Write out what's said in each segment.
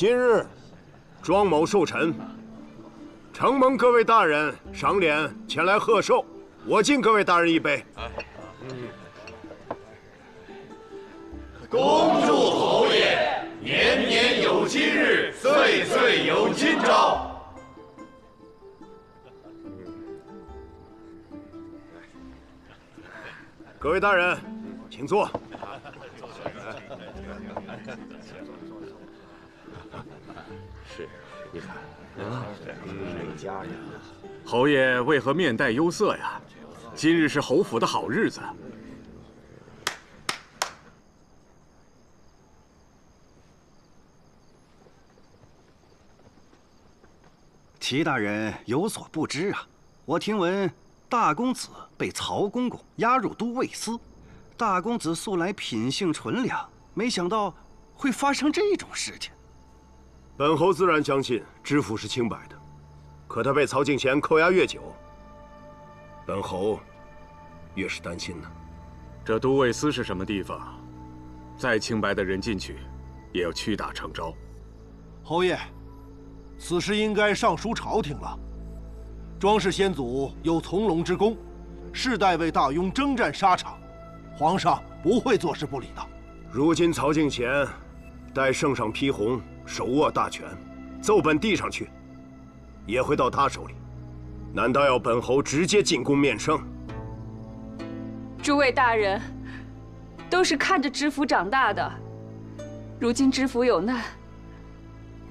今日，庄某寿辰，承蒙各位大人赏脸前来贺寿，我敬各位大人一杯。恭祝侯爷年年有今日，岁岁有今朝。各位大人，请坐。是，你看，谁家人？侯爷为何面带忧色呀？今日是侯府的好日子。齐大人有所不知啊，我听闻大公子被曹公公押入都尉司。大公子素来品性纯良，没想到会发生这种事情。本侯自然相信知府是清白的，可他被曹敬贤扣押越久，本侯越是担心呢。这都尉司是什么地方？再清白的人进去，也要屈打成招。侯爷，此事应该上书朝廷了。庄氏先祖有从龙之功，世代为大雍征战沙场，皇上不会坐视不理的。如今曹敬贤待圣上批红，手握大权，奏本递上去，也会到他手里。难道要本侯直接进宫面圣？诸位大人，都是看着知府长大的，如今知府有难，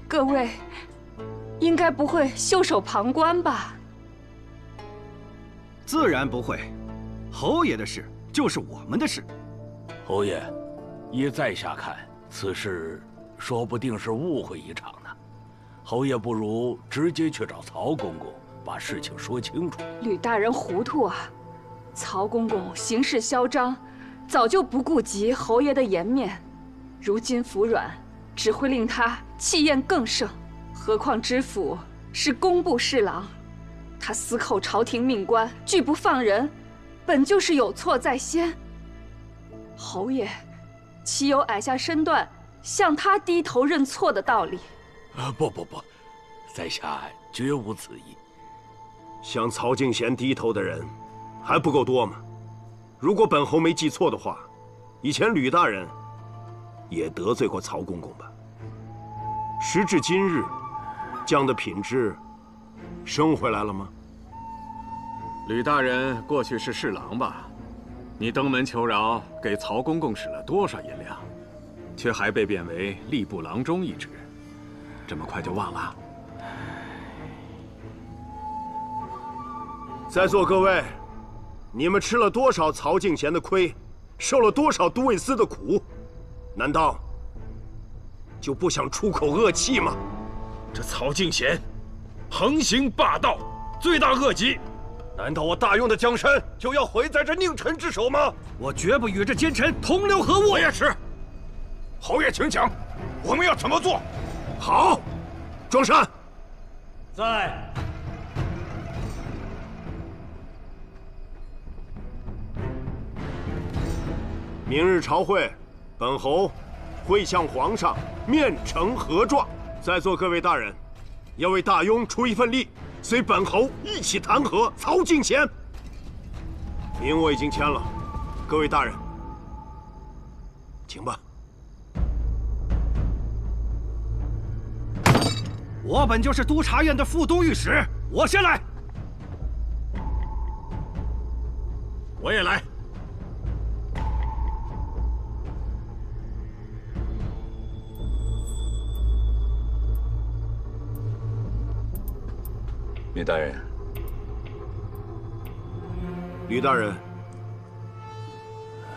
各位应该不会袖手旁观吧？自然不会，侯爷的事就是我们的事。侯爷，依在下看，此事说不定是误会一场呢。侯爷不如直接去找曹公公，把事情说清楚。吕大人糊涂啊！曹公公行事嚣张，早就不顾及侯爷的颜面，如今服软，只会令他气焰更盛。何况知府是工部侍郎，他私扣朝廷命官，拒不放人，本就是有错在先。侯爷岂有矮下身段向他低头认错的道理？不，在下绝无此意。向曹敬贤低头的人还不够多吗？如果本侯没记错的话，以前吕大人也得罪过曹公公吧？时至今日，将的品质升回来了吗？吕大人过去是侍郎吧？你登门求饶，给曹公公使了多少银两，却还被贬为吏部郎中一职，这么快就忘了？在座各位，你们吃了多少曹敬贤的亏，受了多少都尉司的苦，难道就不想出口恶气吗？这曹敬贤横行霸道，罪大恶极。难道我大雍的江山就要毁在这佞臣之手吗？我绝不与这奸臣同流合污。我也是。侯爷，请讲，我们要怎么做？好，庄善在。明日朝会，本侯会向皇上面呈合状。在座各位大人，要为大雍出一份力，随本侯一起弹劾曹敬贤。明我已经签了，各位大人，请吧。我本就是督察院的副都御史，我先来。我也来。吕大人，吕大人，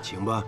请吧。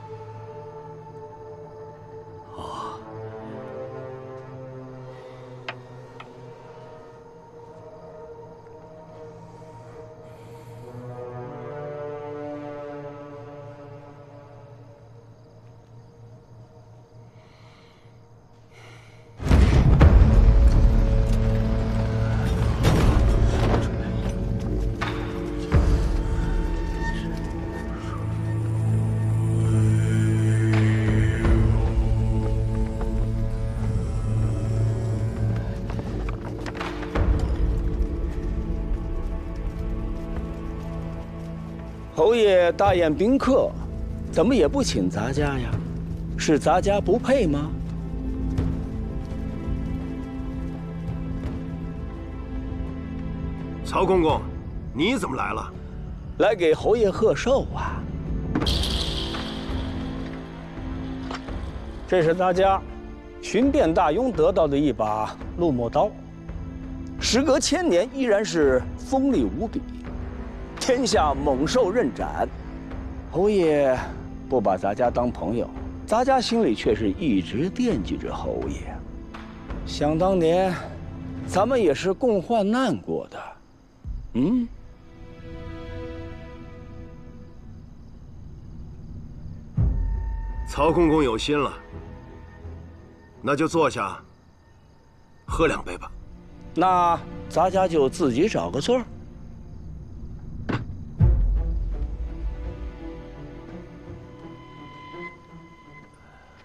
侯爷大宴宾客，怎么也不请咱家呀？是咱家不配吗？曹公公，你怎么来了？来给侯爷贺寿啊！这是咱家寻遍大庸得到的一把鹿墨刀，时隔千年依然是锋利无比，天下猛兽任斩。侯爷不把咱家当朋友，咱家心里却是一直惦记着侯爷。想当年，咱们也是共患难过的。曹公公有心了，那就坐下，喝2杯吧。那咱家就自己找个座儿。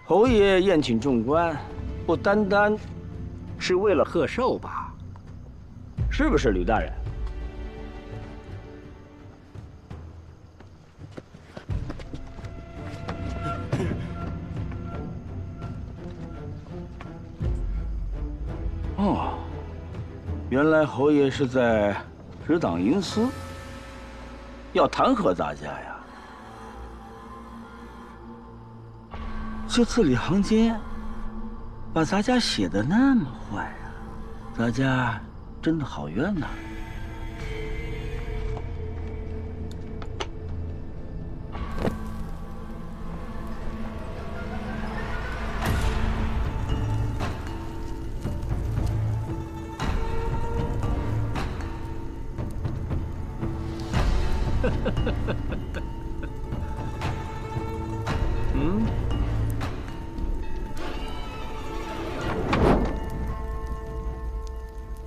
侯爷宴请众官，不单单是为了贺寿吧？是不是，吕大人？哦，原来侯爷是在执党营私，要弹劾咱家呀？这字里行间把咱家写得那么坏啊，咱家真的好冤呐！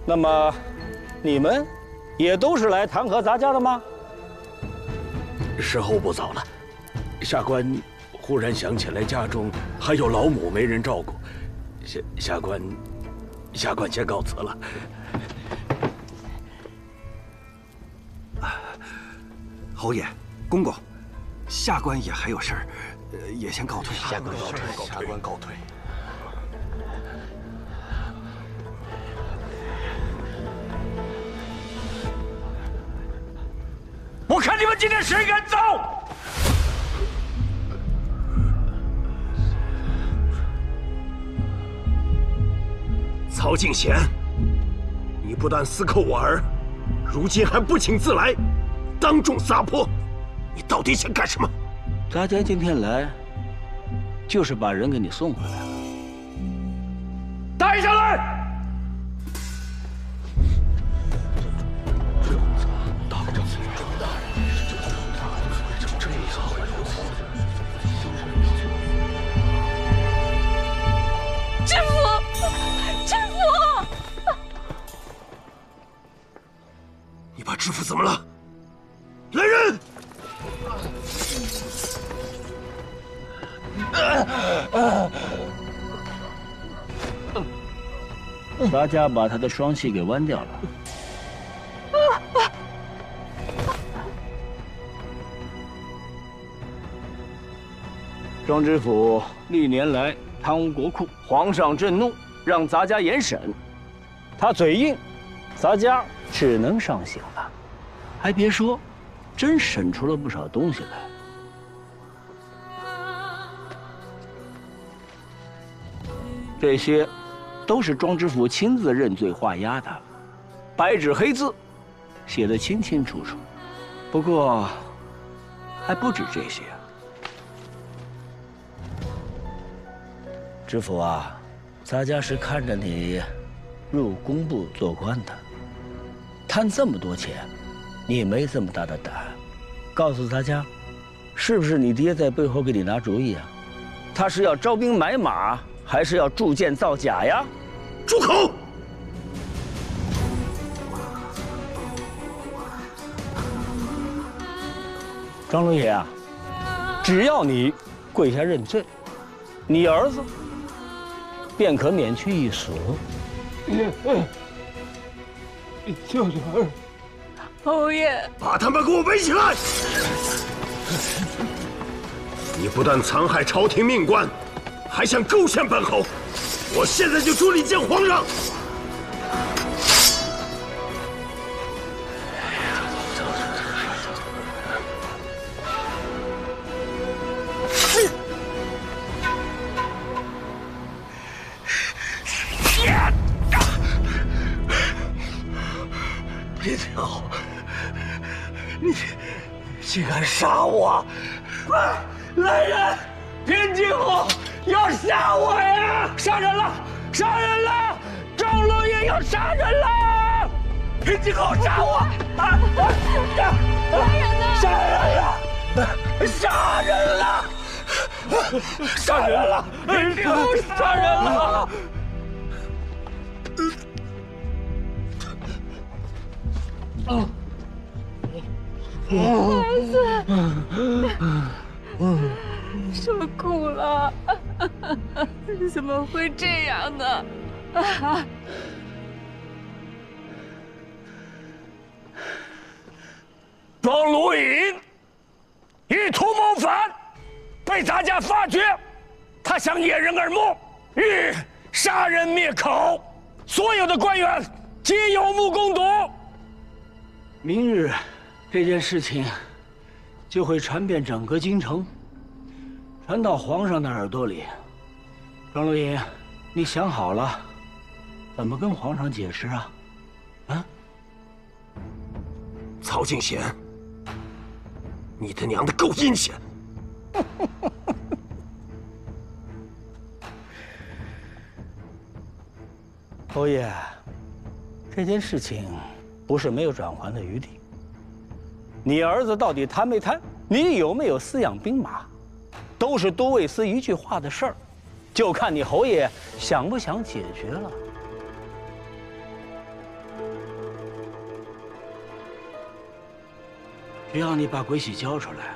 那么，你们也都是来弹劾咱家的吗？时候不早了，下官忽然想起来家中还有老母没人照顾，下官先告辞了。侯爷，公公，下官也还有事儿，也先告退了。下官告退，下官告退。我看你们今天谁敢走！曹敬贤，你不但私扣我儿，如今还不请自来，当众撒泼，你到底想干什么？咱家今天来，就是把人给你送回来了。带上来！知府，知府！你把知府怎么了？来人！咱家把他的双膝给剜掉了。庄知府历年来贪污国库，皇上震怒，让咱家严审。他嘴硬，咱家只能上刑了。还别说，真审出了不少东西来。这些都是庄知府亲自认罪画押的，白纸黑字，写得清清楚楚。不过，还不止这些。知府啊，咱家是看着你入工部做官的，贪这么多钱，你没这么大的胆。告诉咱家，是不是你爹在背后给你拿主意啊？他是要招兵买马，还是要铸剑造假呀？住口！庄龙爷啊，只要你跪下认罪，你儿子便可免去一死。侯爷，把他们给我围起来！你不但残害朝廷命官，还想构陷本侯！我现在就助你见皇上！林天侯，你竟敢杀我！快来人！边境侯要杀我呀！杀人了！杀人了！赵龙爷要杀人了！边境侯杀我！杀人了！杀人了！杀人了！边境侯杀人了！孩子，受苦了，怎么会这样呢？庄卢隐意图谋反，被咱家发觉，他想掩人耳目，欲杀人灭口，所有的官员皆有目共睹。明日，这件事情就会传遍整个京城，传到皇上的耳朵里。庄卢隐，你想好了，怎么跟皇上解释啊？啊？曹敬贤，你他娘的够阴险！侯爷，这件事情不是没有转圜的余地。你儿子到底贪没贪？你有没有饲养兵马？都是都尉司一句话的事儿，就看你侯爷想不想解决了。只要你把鬼玺交出来，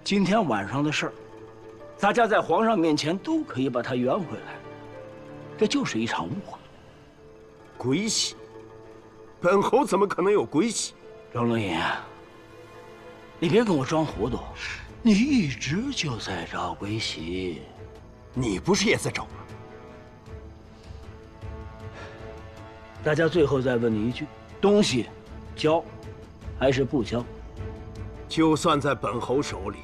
今天晚上的事儿，大家在皇上面前都可以把它圆回来。这就是一场误会。鬼玺？本侯怎么可能有鬼玺？庄龙隐，你别跟我装糊涂，你一直就在找鬼玺，你不是也在找吗？大家最后再问你一句：东西交还是不交？就算在本侯手里，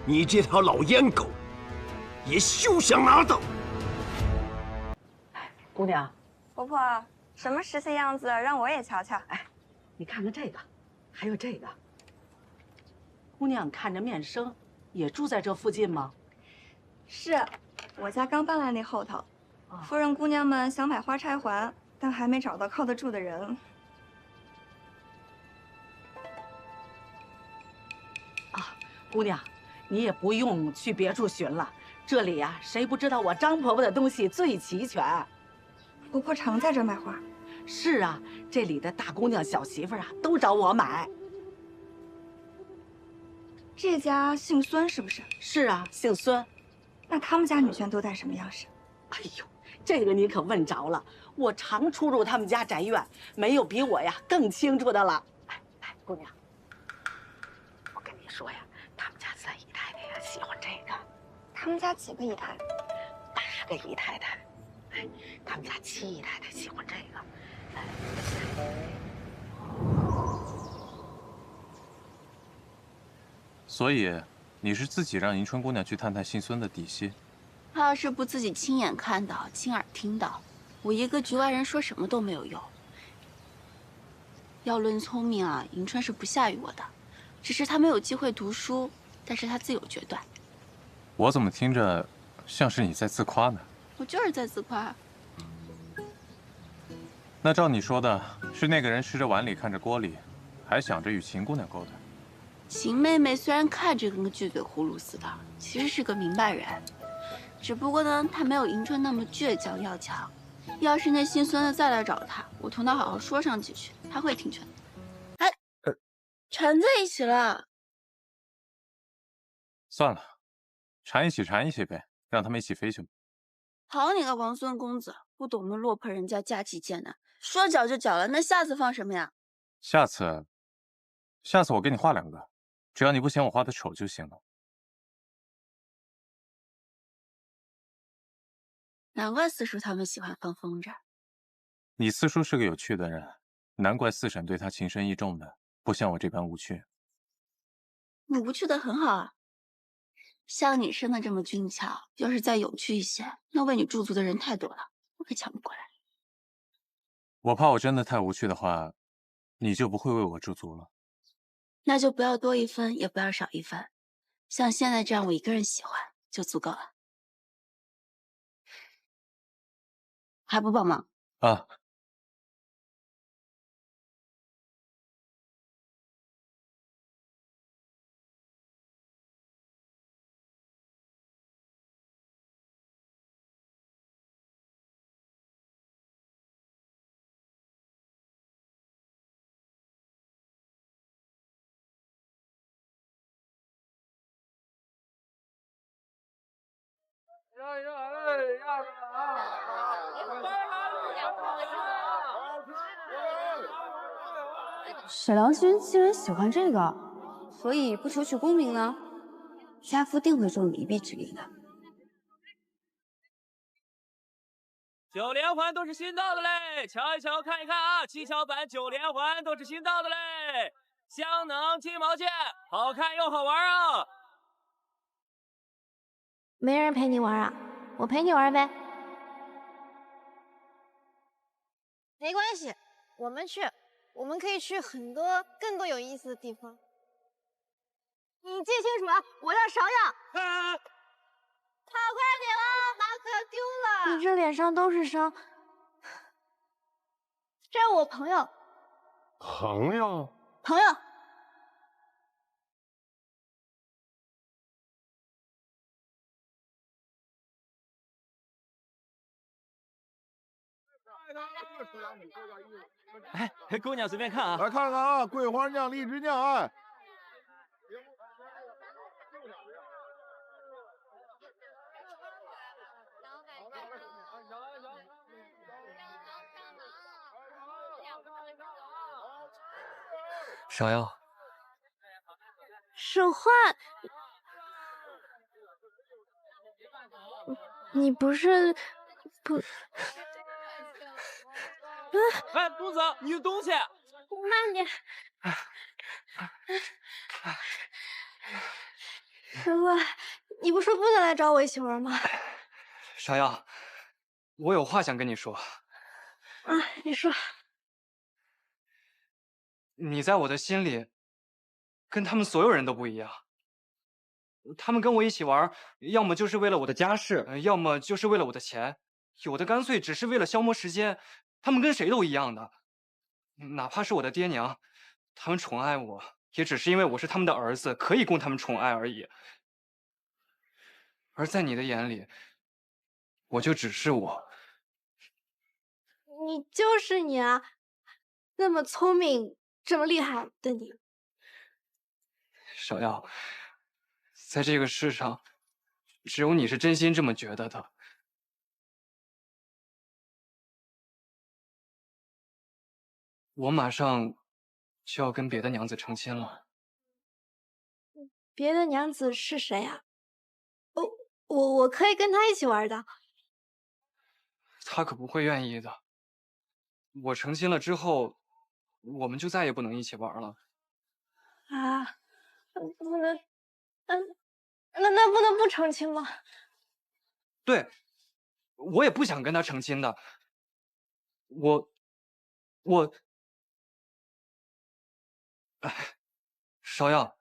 你这条老烟狗也休想拿到！姑娘，婆婆，什么时期样子，让我也瞧瞧。哎，你看看这个，还有这个。姑娘看着面生，也住在这附近吗？是，我家刚搬来那后头。夫人姑娘们想买花钗还，但还没找到靠得住的人。啊，姑娘，你也不用去别处寻了，这里呀，谁不知道我张婆婆的东西最齐全。婆婆常在这买花。是啊，这里的大姑娘、小媳妇啊，都找我买。这家姓孙是不是？是啊，姓孙。那他们家女眷都戴什么样式？哎呦，这个你可问着了，我常出入他们家宅院，没有比我呀更清楚的了。哎，姑娘，我跟你说呀，他们家三姨太太呀喜欢这个。他们家几个姨太？8个姨太太。哎，他们家7姨太太喜欢这个。所以，你是自己让迎春姑娘去探探姓孙的底细？她要是不自己亲眼看到、亲耳听到，我一个局外人说什么都没有用。要论聪明啊，迎春是不下于我的，只是她没有机会读书，但是她自有决断。我怎么听着像是你在自夸呢？我就是在自夸。那照你说的，是那个人吃着碗里看着锅里，还想着与秦姑娘勾搭。秦妹妹虽然看着跟个巨嘴葫芦似的，其实是个明白人，只不过呢，她没有迎春那么倔强要强。要是那姓孙的再来找她，我同她好好说上几句，她会听劝的。哎，缠在一起了。算了，缠一起缠一起呗，让他们一起飞去吧。好你个王孙公子，不懂得落魄人家家计艰难，说搅就搅了，那下次放什么呀？下次下次我给你画2个，只要你不嫌我画的丑就行了。难怪四叔他们喜欢放风筝。你四叔是个有趣的人，难怪四婶对他情深意重的，不像我这般无趣。你无趣的很好啊，像你生的这么俊俏，要是再有趣一些，那为你驻足的人太多了，我可抢不过来。我怕我真的太无趣的话，你就不会为我驻足了。那就不要多一分，也不要少一分，像现在这样我一个人喜欢就足够了。还不帮忙啊？沈良君竟然喜欢这个，所以不求取功名呢？家父定会助你一臂之力的。9连环都是新到的嘞，瞧一瞧，看一看啊！7巧板9连环都是新到的嘞，香能金毛剑，好看又好玩啊！没人陪你玩啊，我陪你玩呗。没关系，我们去，我们可以去很多更多有意思的地方。你记清楚啊，我要芍药。跑快点哦，马可丢了。你这脸上都是伤。这是我朋友。朋友？朋友。哎，姑娘随便看啊，来看看啊，桂花酿、荔枝酿，哎。芍药，沈焕，你不是不？哎，公子，你的东西。慢点。沈焕，你不说不能来找我一起玩吗？芍药，我有话想跟你说。啊，你说。你在我的心里，跟他们所有人都不一样。他们跟我一起玩，要么就是为了我的家世，要么就是为了我的钱，有的干脆只是为了消磨时间。他们跟谁都一样的，哪怕是我的爹娘，他们宠爱我，也只是因为我是他们的儿子，可以供他们宠爱而已。而在你的眼里，我就只是我。你就是你啊，那么聪明。这么厉害的你，芍药，在这个世上，只有你是真心这么觉得的。我马上就要跟别的娘子成亲了。别的娘子是谁啊？我可以跟她一起玩的。她可不会愿意的。我成亲了之后。我们就再也不能一起玩了。啊，不能，那不能不成亲吗？对，我也不想跟他成亲的。哎，芍药，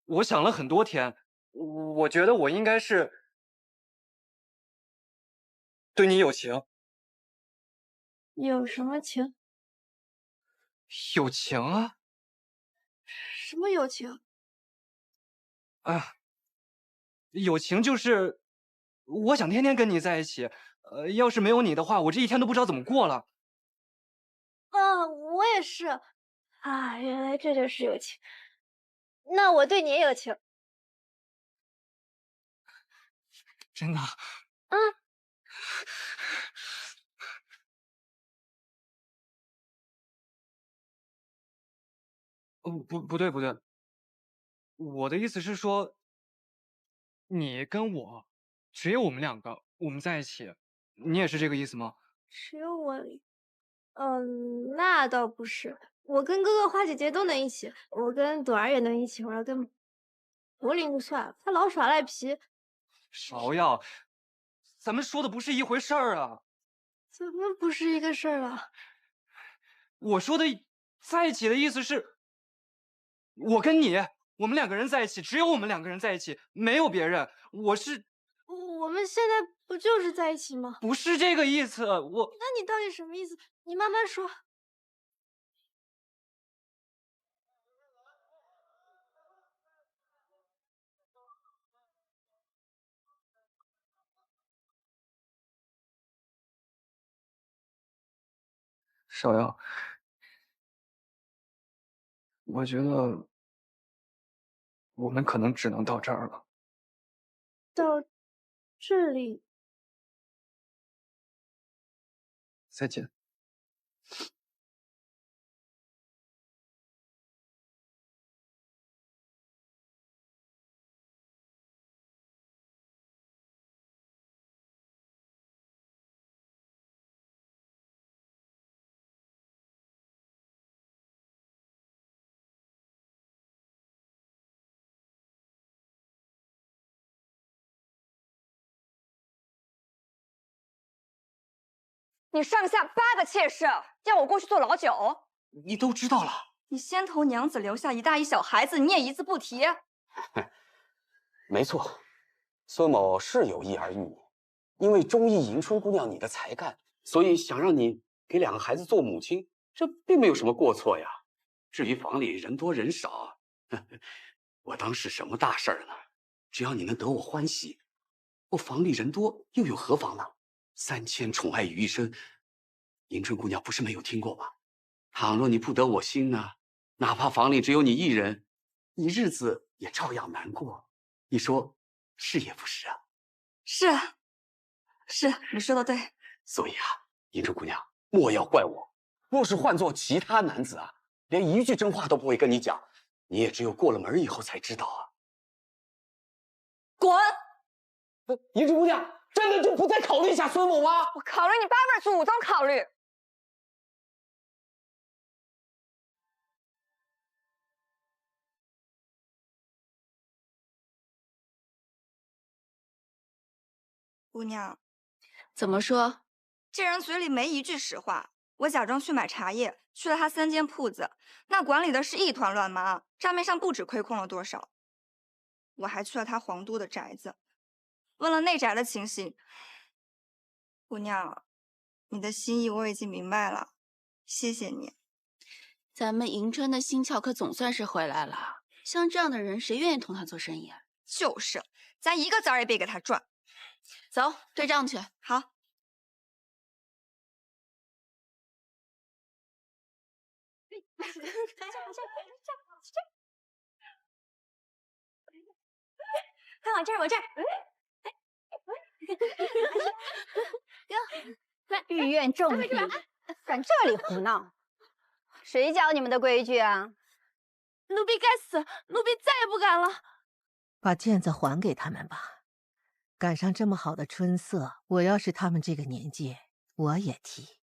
我想了很多天，我觉得我应该是对你有情。有什么情？有情啊！什么有情？啊，有情就是我想天天跟你在一起。要是没有你的话，我这一天都不知道怎么过了。啊，我也是。啊，原来这就是有情。那我对你也有情。真的？嗯。不对，我的意思是说，你跟我，只有我们两个，我们在一起，你也是这个意思吗？只有我，那倒不是。我跟哥哥、花姐姐都能一起，我跟朵儿也能一起，我要跟柏林就算了，他老耍赖皮。芍药，咱们说的不是一回事儿啊！怎么不是一个事儿了？我说的在一起的意思是，我跟你，我们两个人在一起，只有我们两个人在一起，没有别人。我们现在不就是在一起吗？不是这个意思，那你到底什么意思？你慢慢说。芍药，我觉得我们可能只能到这儿了。到这里，再见。你上下8个妾室，要我过去做老九？你都知道了。你先头娘子留下一大一小孩子，你也一字不提。没错，孙某是有意而遇你，因为中意迎春姑娘你的才干，所以想让你给2个孩子做母亲，这并没有什么过错呀。至于房里人多人少，我当是什么大事儿呢？只要你能得我欢喜，我房里人多又有何妨呢？3000宠爱于一身，迎春姑娘不是没有听过吧？倘若你不得我心呢，哪怕房里只有你一人，你日子也照样难过。你说是也不是啊？是，你说的对。所以啊，迎春姑娘，莫要怪我。若是换做其他男子啊，连一句真话都不会跟你讲，你也只有过了门以后才知道啊。滚！迎春姑娘，真的就不再考虑一下孙某吗？我考虑你8辈祖宗考虑。姑娘，怎么说？这人嘴里没一句实话。我假装去买茶叶，去了他3间铺子，那管理的是一团乱麻，账面上不止亏空了多少。我还去了他皇都的宅子，问了内宅的情形。姑娘，你的心意我已经明白了，谢谢你。咱们迎春的心窍可总算是回来了。像这样的人，谁愿意同他做生意啊？就是，咱一个子儿也别给他赚。走，对账去。好。看我这儿，我这儿。御苑重笔，敢这里胡闹？谁教你们的规矩啊？奴婢该死，奴婢再也不敢了。把剑子还给他们吧。赶上这么好的春色，我要是他们这个年纪，我也提。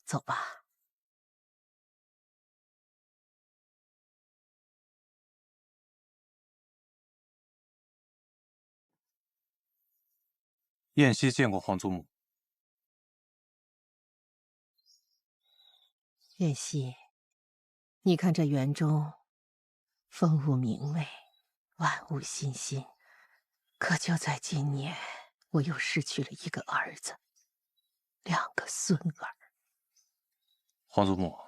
走吧。燕西见过皇祖母。燕西，你看这园中，风物明媚，万物欣欣。可就在今年，我又失去了一个儿子，2个孙儿。皇祖母，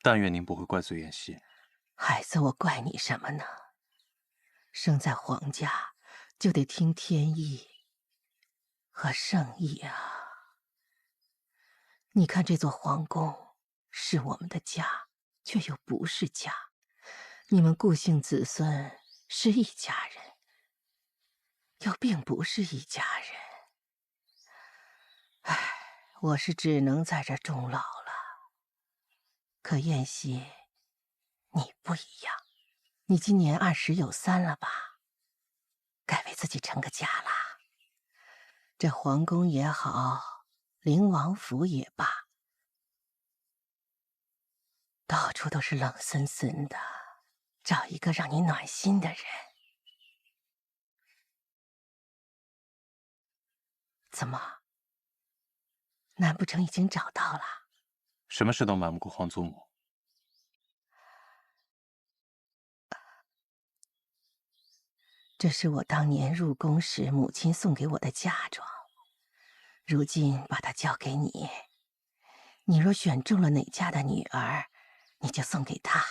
但愿您不会怪罪燕西。孩子，我怪你什么呢？生在皇家，就得听天意和圣意啊。你看这座皇宫是我们的家，却又不是家。你们顾姓子孙是一家人，又并不是一家人。唉，我是只能在这终老了。可燕西，你不一样，你今年20有3了吧？该为自己成个家啦。这皇宫也好，灵王府也罢，到处都是冷森森的，找一个让你暖心的人。怎么？难不成已经找到了？什么事都瞒不过皇祖母。这是我当年入宫时母亲送给我的嫁妆，如今把它交给你。你若选中了哪家的女儿，你就送给她，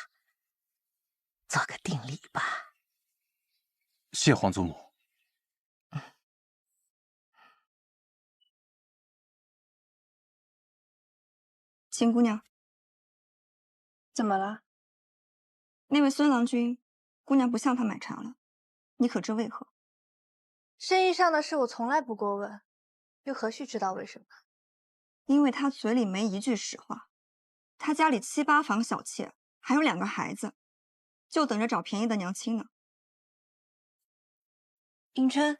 做个定礼吧。谢皇祖母。秦姑娘，怎么了？那位孙郎君，姑娘不向他买茶了，你可知为何？生意上的事我从来不过问，又何须知道为什么？因为他嘴里没一句实话。他家里7、8房小妾，还有2个孩子，就等着找便宜的娘亲呢。迎春，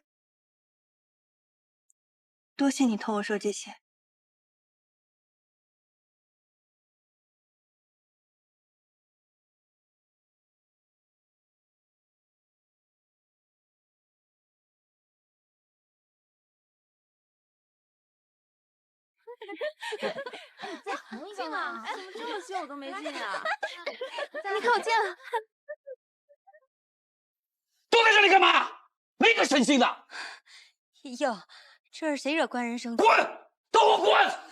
多谢你同我说这些。再红一个嘛！哎，怎么这么些我都没进啊？你看我进了。躲在这里干嘛？没个省心的！哟，这是谁惹官人生气？滚！都给我滚！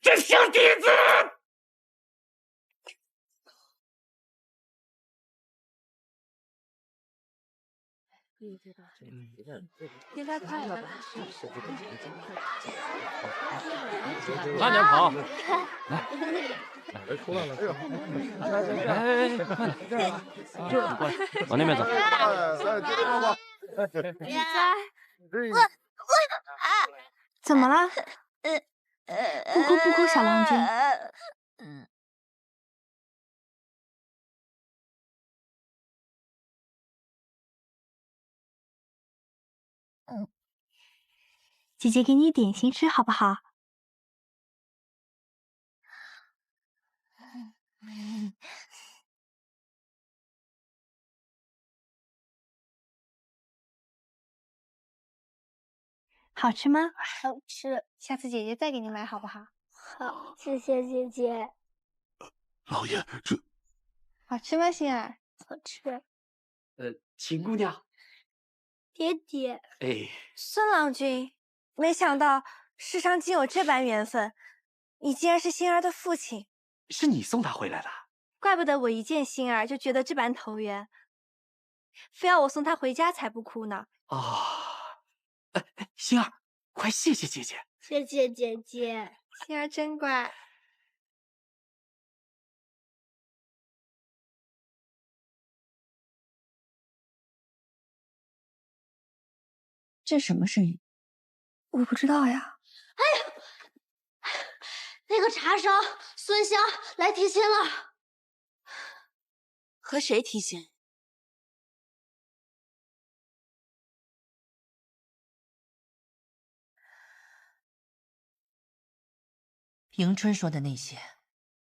这小蹄子！应该快了吧？慢点跑，来，出来了！哎，慢点，你过来，往那边走。你在？怎么了？不哭不哭，小郎君。姐姐给你点心吃好不好？好吃吗？好吃。下次姐姐再给你买好不好？好，谢谢姐姐。老爷，这好吃吗，心儿？好吃。秦姑娘，爹爹，哎，孙郎君，没想到世上竟有这般缘分，你竟然是心儿的父亲，是你送她回来的？怪不得我一见心儿就觉得这般投缘，非要我送她回家才不哭呢。心儿，快谢谢姐姐。谢谢姐姐。心儿真乖。这什么声音？我不知道呀。哎呀，那个茶商孙香来提亲了。和谁提亲？迎春说的那些，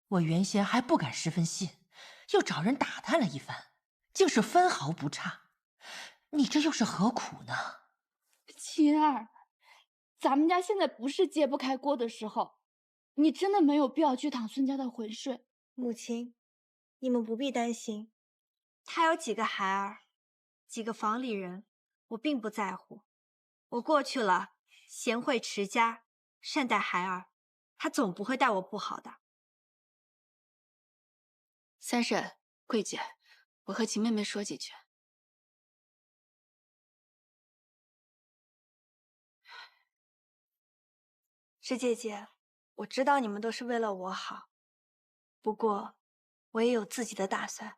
我原先还不敢十分信，又找人打探了一番，竟是分毫不差。你这又是何苦呢？晴儿，咱们家现在不是揭不开锅的时候，你真的没有必要去淌孙家的浑水。母亲，你们不必担心，他有几个孩儿，几个房里人，我并不在乎。我过去了，贤惠持家，善待孩儿，他总不会待我不好的。三婶、桂姐，我和秦妹妹说几句。石姐姐，我知道你们都是为了我好，不过，我也有自己的打算。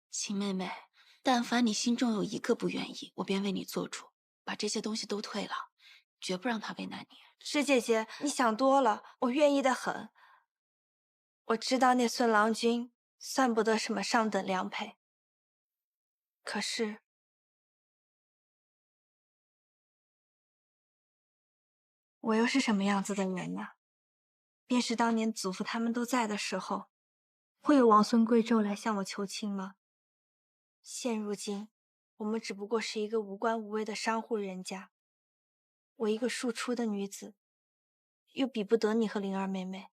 秦妹妹，但凡你心中有一个不愿意，我便为你做主，把这些东西都退了，绝不让他为难你。师姐姐，你想多了，我愿意的很。我知道那孙郎君算不得什么上等良配，可是我又是什么样子的人呢？便是当年祖父他们都在的时候，会有王孙贵胄来向我求亲吗？现如今，我们只不过是一个无官无位的商户人家，我一个庶出的女子，又比不得你和灵儿妹妹。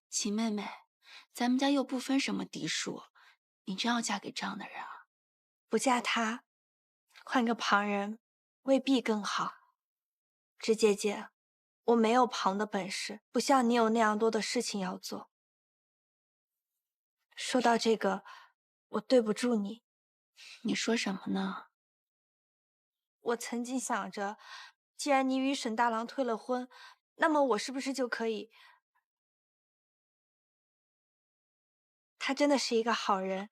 秦妹妹，咱们家又不分什么嫡庶，你真要嫁给这样的人啊？不嫁他，换个旁人，未必更好。枝姐姐，我没有旁的本事，不像你有那样多的事情要做。说到这个，我对不住你。你说什么呢？我曾经想着，既然你与沈大郎退了婚，那么我是不是就可以……他真的是一个好人，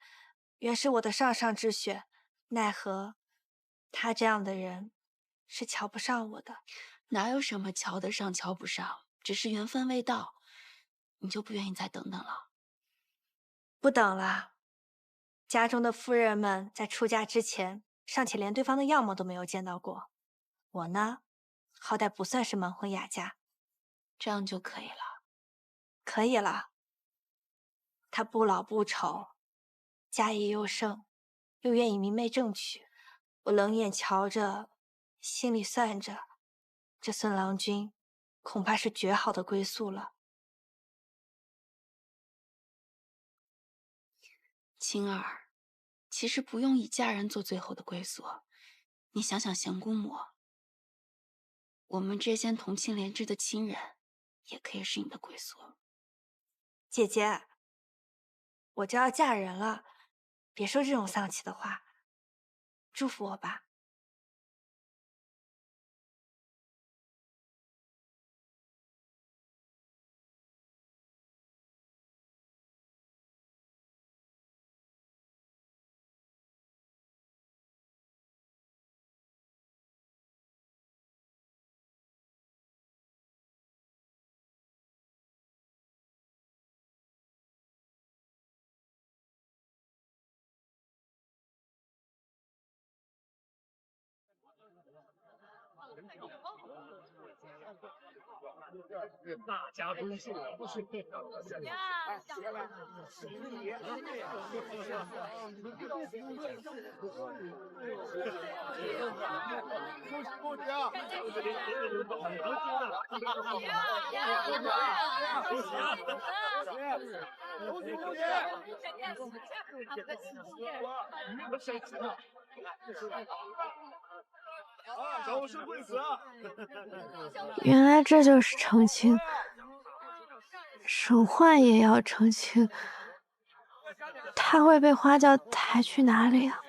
原是我的上上之选，奈何他这样的人是瞧不上我的。哪有什么瞧得上瞧不上，只是缘分未到，你就不愿意再等等了？不等了。家中的夫人们在出嫁之前，尚且连对方的样貌都没有见到过。我呢，好歹不算是盲婚哑嫁，这样就可以了。可以了。他不老不丑，家业又盛，又愿意明媒正娶，我冷眼瞧着，心里算着，这孙郎君恐怕是绝好的归宿了。青儿，其实不用以家人做最后的归宿，你想想贤姑母，我们这些同亲连枝的亲人，也可以是你的归宿。姐姐，我就要嫁人了，别说这种丧气的话，祝福我吧。大家都是手势会死啊！原来这就是成亲，沈焕也要成亲，他会被花轿抬去哪里啊？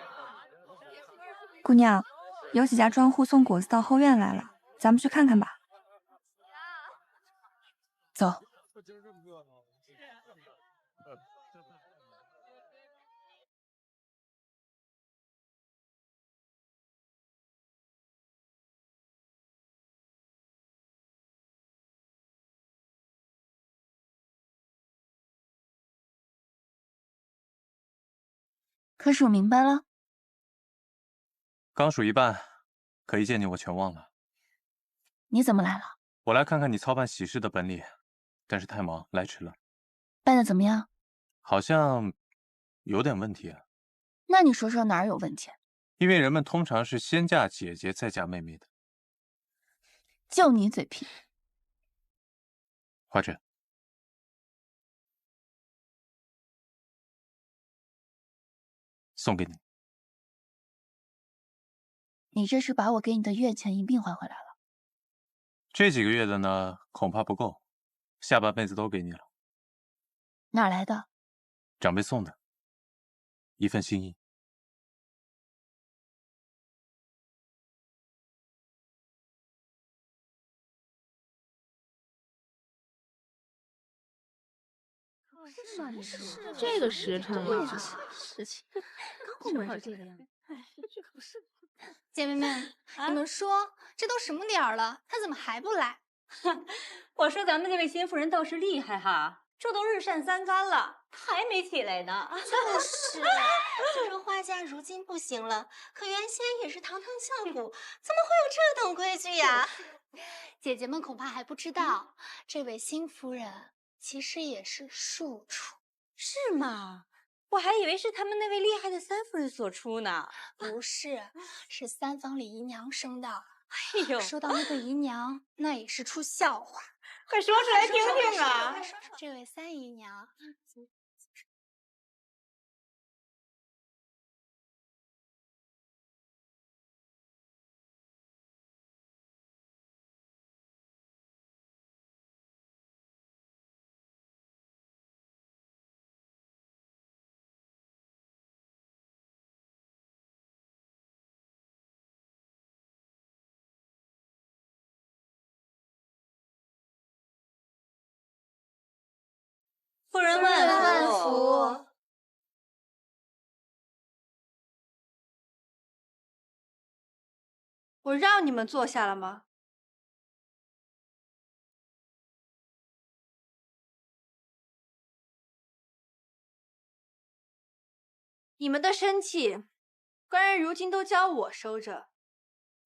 姑娘，有几家庄户送果子到后院来了，咱们去看看吧。走。可数明白了？刚数一半，可一见你我全忘了。你怎么来了？我来看看你操办喜事的本领，但是太忙，来迟了。办得怎么样？好像有点问题啊。那你说说哪儿有问题？因为人们通常是先嫁姐姐，再嫁妹妹的。就你嘴皮。花珍，送给你。你这是把我给你的月钱一并还回来了？这几个月的呢，恐怕不够，下半辈子都给你了。哪儿来的？长辈送的，一份心意。是吗？你说这个时辰为了，事情，刚过门就这个样子。哎，这可不是。姐妹们，你们说这都什么点儿了，他怎么还不来？我说咱们这位新夫人倒是厉害哈，这都日晒3竿了，还没起来呢。就是，就说花家如今不行了，可原先也是堂堂相府，怎么会有这等规矩呀？姐姐们恐怕还不知道，这位新夫人其实也是庶出。是吗？我还以为是他们那位厉害的三夫人所出呢。不是，是三房李姨娘生的。哎呦，说到那个姨娘，那也是出笑话。快说出来听听啊！快说，这位三姨娘。夫人万福。我让你们坐下了吗？你们的生气，官人如今都教我收着。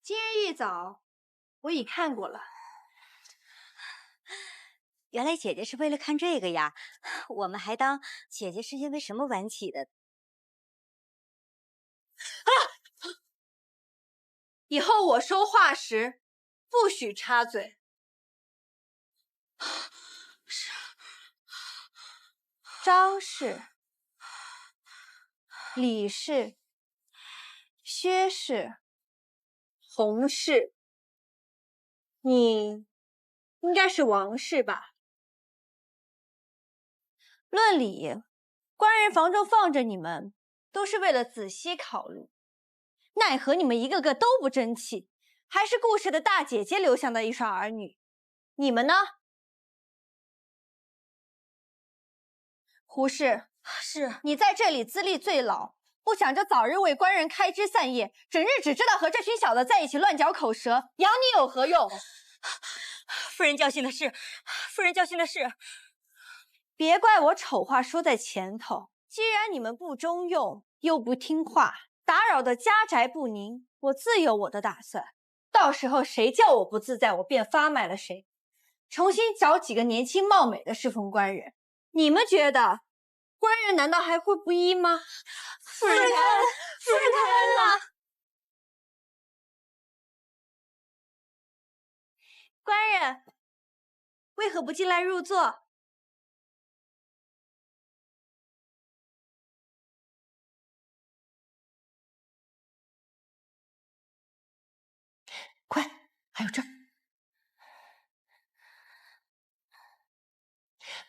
今日一早，我已看过了。原来姐姐是为了看这个呀，我们还当姐姐是因为什么晚起的。以后我说话时不许插嘴。张氏、李氏、薛氏、洪氏，你应该是王氏吧？论理，官人房中放着你们，都是为了仔细考虑。奈何你们一个个都不争气，还是顾氏的大姐姐留下的一双儿女。你们呢？胡氏，是你在这里资历最老，不想着早日为官人开枝散叶，整日只知道和这群小子在一起乱嚼口舌，养你有何用？夫人教训的是，夫人教训的是。别怪我丑话说在前头，既然你们不中用，又不听话，打扰的家宅不宁，我自有我的打算。到时候谁叫我不自在，我便发卖了谁，重新找几个年轻貌美的侍奉官人。你们觉得官人难道还会不依吗？夫人开恩，夫人开恩了。官人为何不进来入座？快，还有这儿，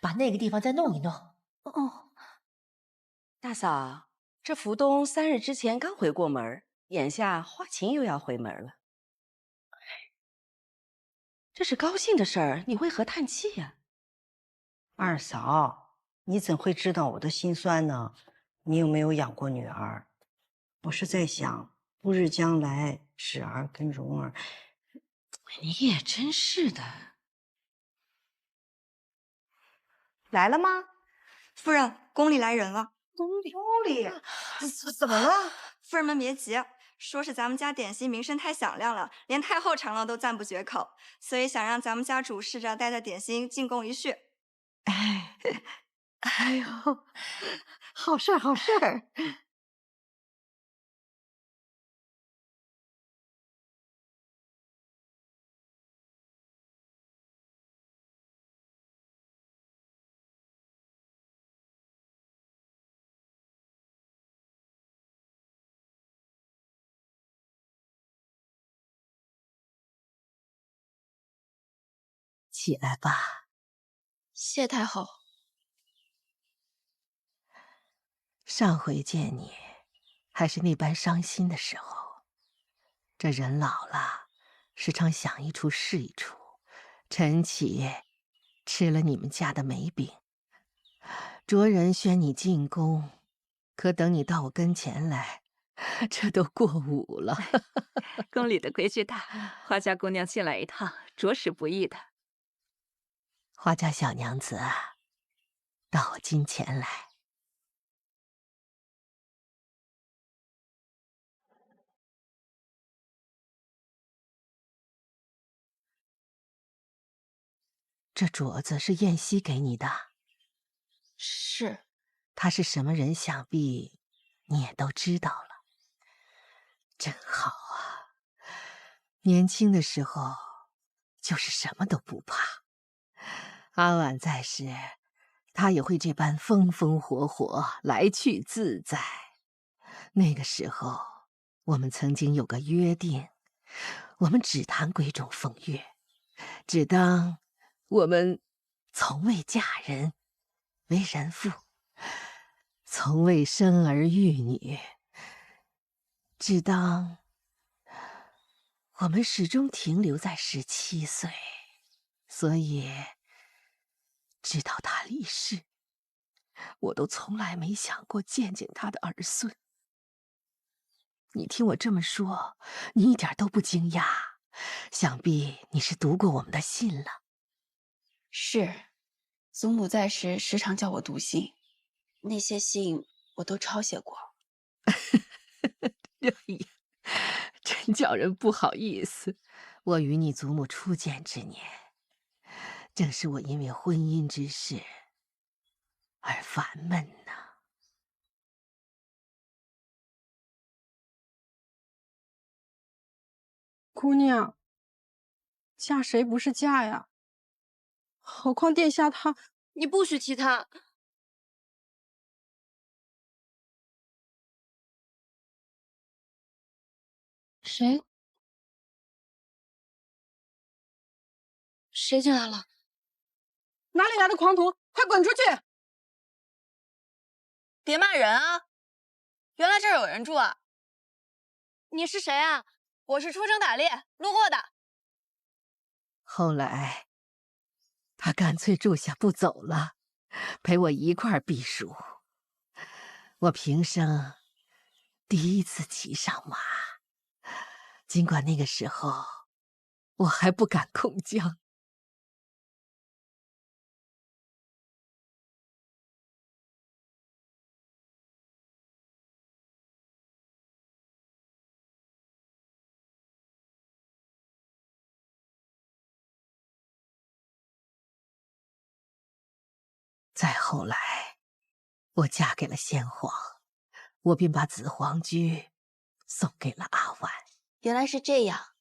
把那个地方再弄一弄。哦，大嫂，这福东3日之前刚回过门，眼下花琴又要回门了。这是高兴的事儿，你为何叹气呀？二嫂，你怎会知道我的心酸呢？你有没有养过女儿？我是在想，不日将来，芷儿跟蓉儿，你也真是的。来了吗？夫人，宫里来人了。宫里，怎么了？夫人们别急，说是咱们家点心名声太响亮了，连太后尝了都赞不绝口，所以想让咱们家主事着带着点心进贡一叙。哎呦，好事儿，好事儿！起来吧。谢太后。上回见你，还是那般伤心的时候。这人老了，时常想一出是一出。陈启吃了你们家的梅饼，卓人宣你进宫，可等你到我跟前来，这都过午了。宫里的规矩大，花家姑娘进来一趟，着实不易的。花家小娘子啊，到我近前来。这镯子是燕西给你的。是。他是什么人，想必你也都知道了。真好啊！年轻的时候，就是什么都不怕。阿婉在时，他也会这般风风火火，来去自在。那个时候，我们曾经有个约定，我们只谈闺中风月，只当我们从未嫁人为人妇，从未生儿育女，只当我们始终停留在17岁，所以直到他离世，我都从来没想过见见他的儿孙。你听我这么说，你一点都不惊讶，想必你是读过我们的信了。是，祖母在时时常叫我读信，那些信我都抄写过。哎呀，真叫人不好意思。我与你祖母初见之年，正是我因为婚姻之事而烦闷呢。姑娘，嫁谁不是嫁呀？何况殿下他……你不许提他。谁？谁进来了？哪里来的狂徒？快滚出去！别骂人啊！原来这儿有人住啊！你是谁啊？我是出征打猎路过的。后来，他干脆住下不走了，陪我一块儿避暑。我平生第一次骑上马，尽管那个时候我还不敢控缰。再后来，我嫁给了先皇，我便把紫黄驹送给了阿婉。原来是这样，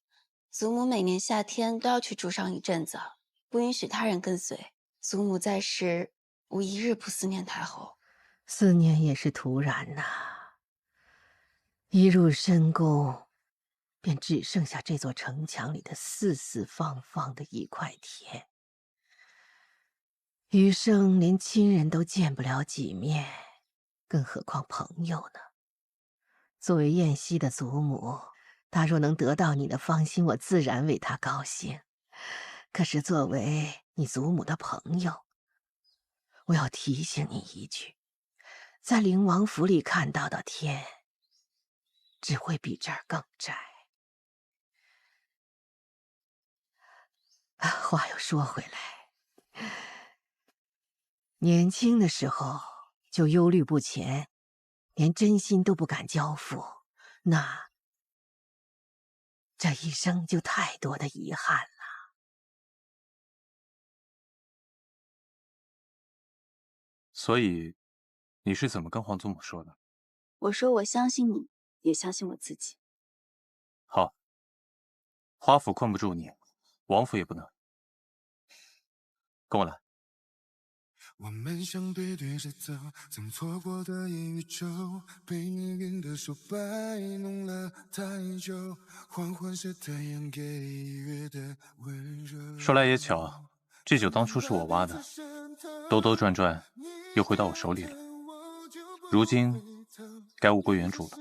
祖母每年夏天都要去住上一阵子，不允许他人跟随。祖母在时，无一日不思念太后。思念也是徒然呐。一入深宫，便只剩下这座城墙里的四四方方的一块田。余生连亲人都见不了几面，更何况朋友呢？作为燕西的祖母，他若能得到你的芳心，我自然为他高兴。可是作为你祖母的朋友，我要提醒你一句，在灵王府里看到的天，只会比这儿更窄。话又说回来，年轻的时候就忧虑不前，连真心都不敢交付，那这一生就太多的遗憾了。所以，你是怎么跟皇祖母说的？我说我相信你，也相信我自己。好，花府困不住你，王府也不能。跟我来。我们相对对着走，曾错过的烟与酒，被命运的手摆弄了太久，黄昏是太阳给月的温柔。说来也巧，这酒当初是我挖的，兜兜转转，又回到我手里了。如今该物归原主了。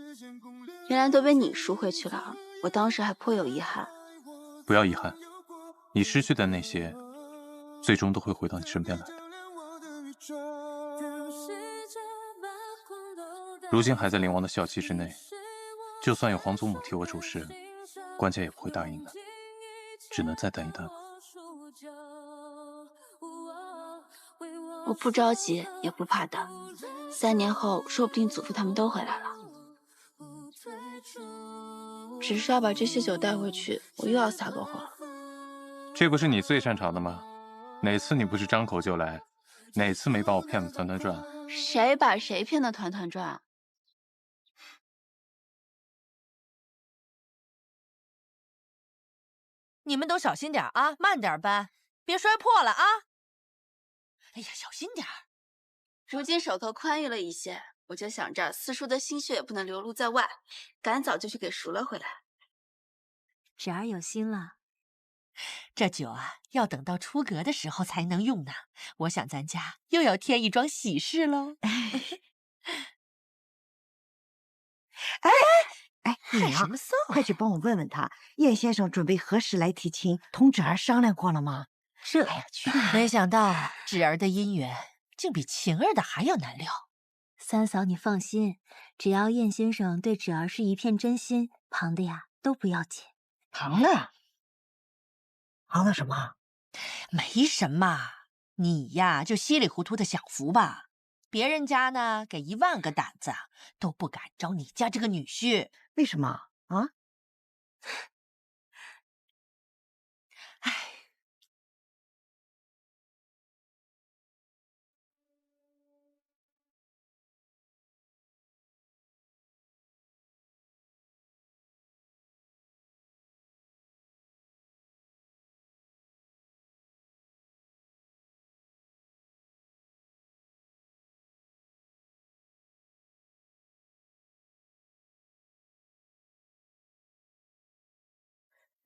原来都被你赎回去了，我当时还颇有遗憾。不要遗憾，你失去的那些，最终都会回到你身边来的。如今还在灵王的校期之内，就算有皇祖母替我主事，官家也不会答应的，只能再等一等。我不着急，也不怕等，3年后说不定祖父他们都回来了。只是要把这些酒带回去，我又要撒个谎。这不是你最擅长的吗？哪次你不是张口就来？哪次没把我骗得团团转？谁把谁骗得团团转？你们都小心点啊，慢点搬，别摔破了啊！哎呀，小心点儿。如今手头宽裕了一些，我就想着四叔的心血也不能流露在外，赶早就去给赎了回来。侄儿有心了。这酒啊，要等到出阁的时候才能用呢。我想咱家又要添一桩喜事喽。哎，你啊，快去帮我问问他，叶先生准备何时来提亲，同侄儿商量过了吗？哎呀，去！没想到侄儿的姻缘竟比晴儿的还要难料。三嫂，你放心，只要燕先生对侄儿是一片真心，旁的呀都不要紧。旁的？旁的什么？没什么，你呀就稀里糊涂的享福吧。别人家呢给1万个胆子都不敢招你家这个女婿。为什么啊？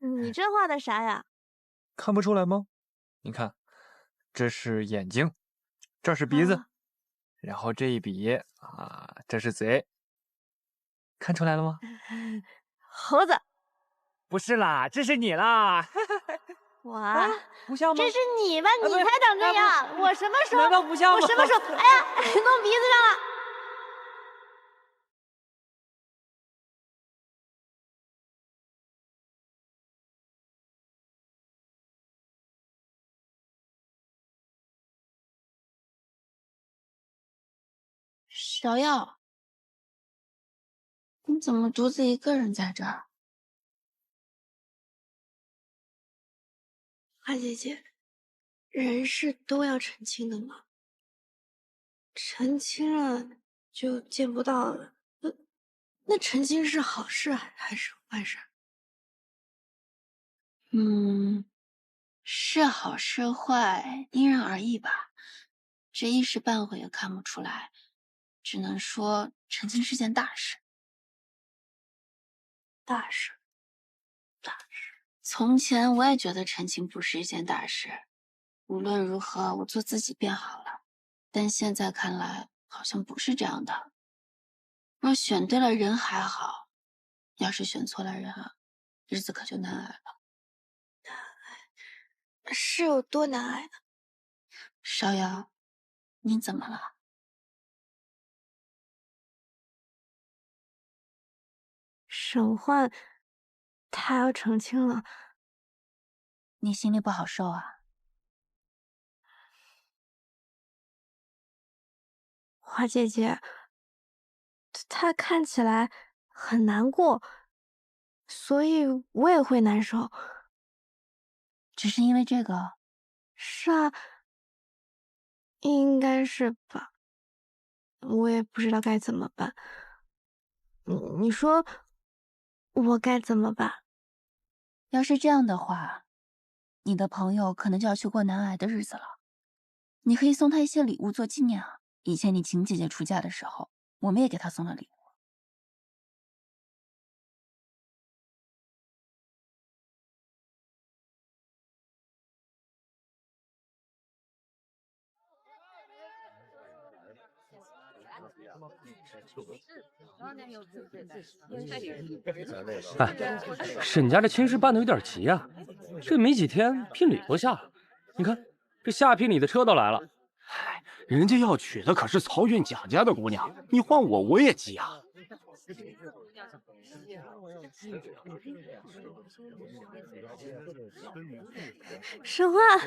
你这画的啥呀？看不出来吗？你看，这是眼睛，这是鼻子，然后这一笔啊，这是嘴，看出来了吗？猴子。不是啦，这是你啦。哇，不像吗？这是你吧？你才长这样，我什么时候？难道不像吗？我什么时候？哎呀，弄鼻子上了。芍药，你怎么独自一个人在这儿？花姐姐，人是都要成亲的吗？成亲了就见不到了，那成亲是好事还是坏事？是好是坏，因人而异吧。这一时半会也看不出来，只能说成亲是件大事。大事。从前我也觉得成亲不是一件大事，无论如何我做自己便好了。但现在看来好像不是这样的。若选对了人还好，要是选错了人啊，日子可就难挨了。是有多难挨呢？芍药，你怎么了？沈焕，他要成亲了，你心里不好受啊？花姐姐，他看起来很难过，所以我也会难受。只是因为这个？是啊，应该是吧。我也不知道该怎么办。你说我该怎么办？要是这样的话，你的朋友可能就要去过难挨的日子了。你可以送他一些礼物做纪念啊。以前你晴姐姐出嫁的时候，我们也给她送了礼物。哎，沈家这亲事办得有点急啊，这没几天聘礼都下了。你看，这下聘礼的车都来了。人家要娶的可是曹院贾家的姑娘，你换我，我也急啊。沈焕，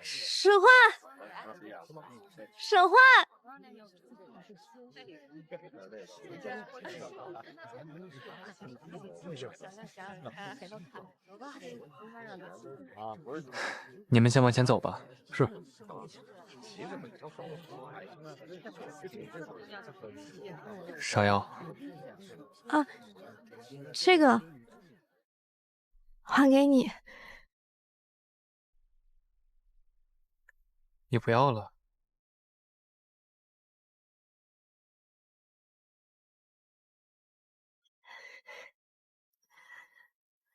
沈焕，沈焕。你们先往前走吧。是。芍药，啊，这个还给你。你不要了？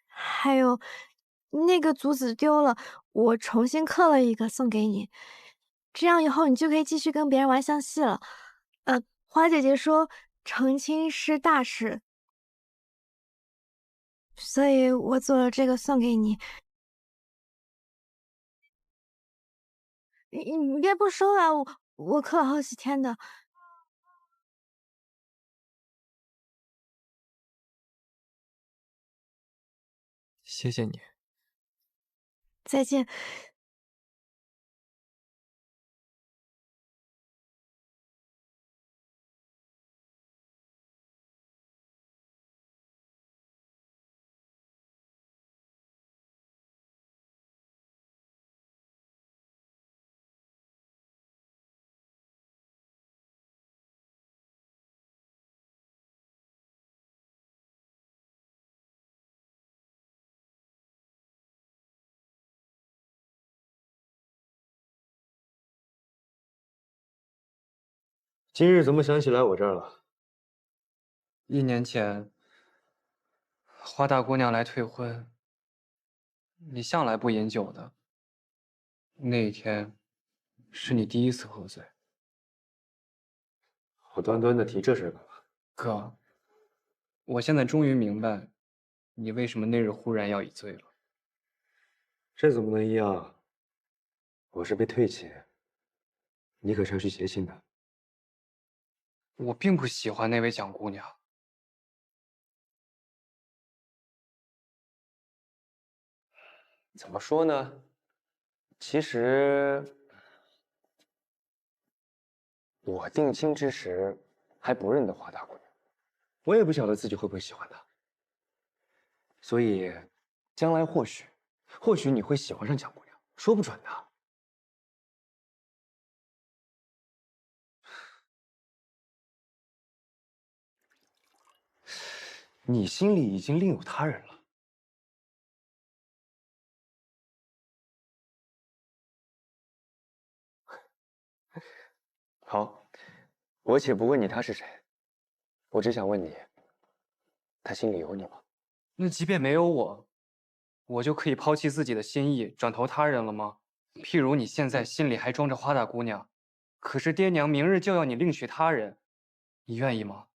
还有，那个竹子丢了，我重新刻了一个送给你，这样以后你就可以继续跟别人玩相戏了。花姐姐说成亲是大事，所以我做了这个送给你。你别不收啊，我刻了好几天的。谢谢你。再见。今日怎么想起来我这儿了？1年前，花大姑娘来退婚，你向来不饮酒的。那一天，是你第一次喝醉。好端端的提这事干嘛？哥，我现在终于明白，你为什么那日忽然要饮醉了。这怎么能一样？我是被退亲，你可是要去结亲的。我并不喜欢那位蒋姑娘。怎么说呢？其实我定亲之时还不认得花大姑娘，我也不晓得自己会不会喜欢她。所以，将来或许你会喜欢上蒋姑娘，说不准的。你心里已经另有他人了。好，我且不问你他是谁，我只想问你，他心里有你吗？那即便没有我，我就可以抛弃自己的心意，转投他人了吗？譬如你现在心里还装着花大姑娘，可是爹娘明日就要你另娶他人，你愿意吗？